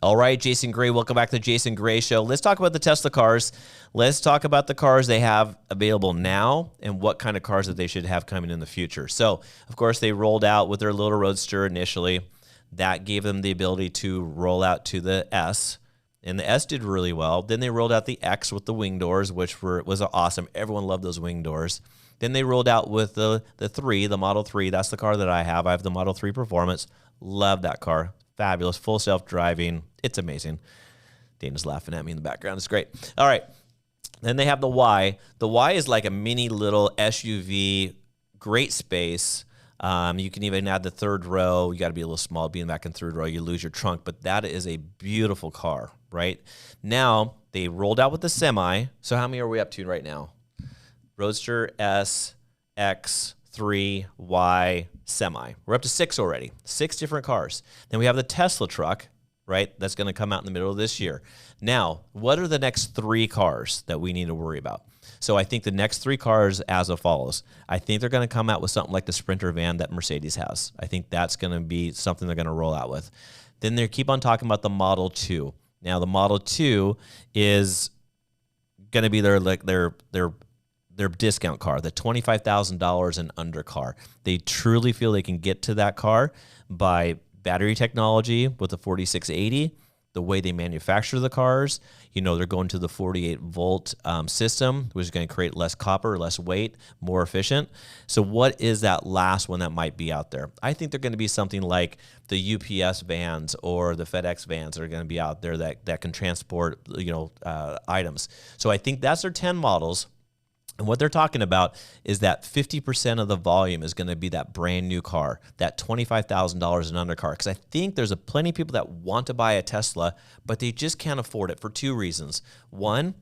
All right, Jason Gray, welcome back to the Jason Gray Show. Let's talk about the Tesla cars. Let's talk about the cars they have available now and what kind of cars that they should have coming in the future. So, of course, they rolled out with their little Roadster initially. That gave them the ability to roll out to the S, and the S did really well. Then they rolled out the X with the wing doors, which was awesome. Everyone loved those wing doors. Then they rolled out with the 3, the Model 3. That's the car that I have. I have the Model 3 Performance. Love that car. Fabulous, full self-driving. It's amazing. Dana's laughing at me in the background. It's great. All right. Then they have the Y. The Y is like a mini little SUV, great space. You can even add the third row. You got to be a little small being back in third row. You lose your trunk, but that is a beautiful car, right? Now, they rolled out with the Semi. So how many are we up to right now? Roadster, S, X, 3, Y, Semi. We're up to 6 already. 6 different cars. Then we have the Tesla truck, right? That's going to come out in the middle of this year. Now, what are the next 3 cars that we need to worry about? So I think the next 3 cars as follows. I think they're going to come out with something like the Sprinter van that Mercedes has. I think that's going to be something they're going to roll out with. Then they keep on talking about the Model 2. Now, the Model 2 is going to be their discount car, the $25,000 and under car. They truly feel they can get to that car by battery technology with the 4680, the way they manufacture the cars. You know, they're going to the 48-volt system, which is going to create less copper, less weight, more efficient. So what is that last one that might be out there? I think they're going to be something like the UPS vans or the FedEx vans that are going to be out there that can transport, items. So I think that's their 10 models. And what they're talking about is that 50% of the volume is going to be that brand new car, that $25,000 and under car. Because I think there's plenty of people that want to buy a Tesla, but they just can't afford it for 2 reasons. One,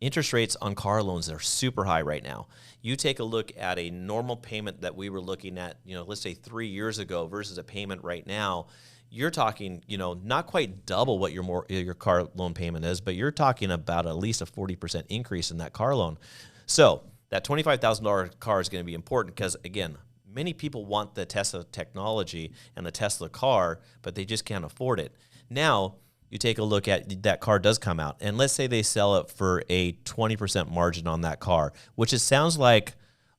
interest rates on car loans are super high right now. You take a look at a normal payment that we were looking at, let's say 3 years ago versus a payment right now. You're talking, not quite double what your car loan payment is, but you're talking about at least a 40% increase in that car loan. So that $25,000 car is going to be important because, again, many people want the Tesla technology and the Tesla car, but they just can't afford it. Now, you take a look at that car does come out, and let's say they sell it for a 20% margin on that car, which it sounds like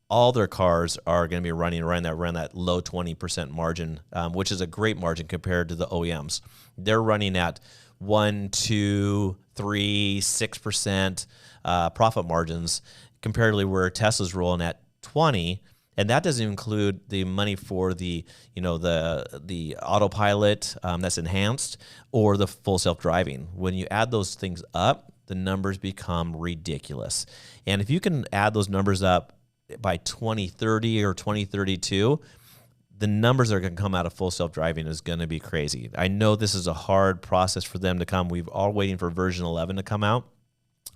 all their cars are going to be running around that low 20% margin, which is a great margin compared to the OEMs. They're running at 1, 2, 3, 6% profit margins, comparatively where Tesla's rolling at 20, and that doesn't include the money for the autopilot that's enhanced or the full self-driving. When you add those things up, the numbers become ridiculous. And if you can add those numbers up by 2030 or 2032, the numbers that are going to come out of full self-driving is going to be crazy. I know this is a hard process for them to come. We're all waiting for version 11 to come out.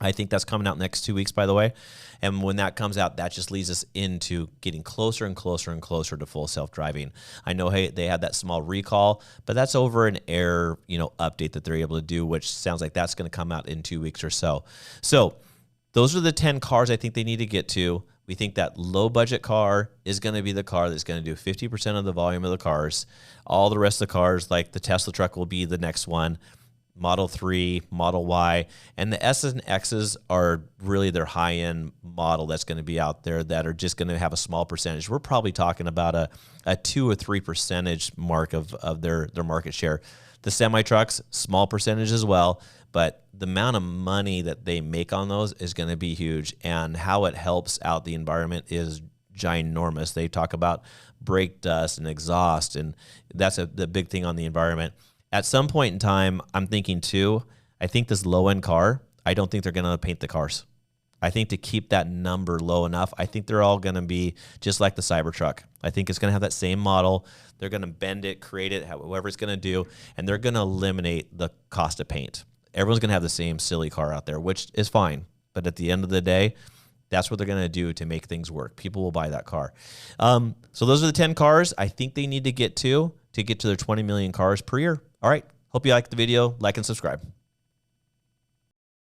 I think that's coming out next 2 weeks, by the way. And when that comes out, that just leads us into getting closer and closer and closer to full self-driving. I know they had that small recall, but that's over an air, update that they're able to do, which sounds like that's going to come out in 2 weeks or so. So those are the 10 cars I think they need to get to. We think that low-budget car is going to be the car that's going to do 50% of the volume of the cars. All the rest of the cars, like the Tesla truck, will be the next one. Model 3, Model Y, and the S's and X's are really their high-end model that's going to be out there that are just going to have a small percentage. We're probably talking about a 2 or 3% mark of their market share. The semi-trucks, small percentage as well, but the amount of money that they make on those is going to be huge, and how it helps out the environment is ginormous. They talk about brake dust and exhaust, and that's the big thing on the environment. At some point in time, I'm thinking too, I think this low-end car, I don't think they're going to paint the cars. I think to keep that number low enough, I think they're all going to be just like the Cybertruck. I think it's going to have that same model. They're going to bend it, create it, however it's going to do, and they're going to eliminate the cost of paint. Everyone's going to have the same silly car out there, which is fine. But at the end of the day, that's what they're going to do to make things work. People will buy that car. So those are the 10 cars I think they need to get to their 20 million cars per year. All right. Hope you liked the video. Like and subscribe.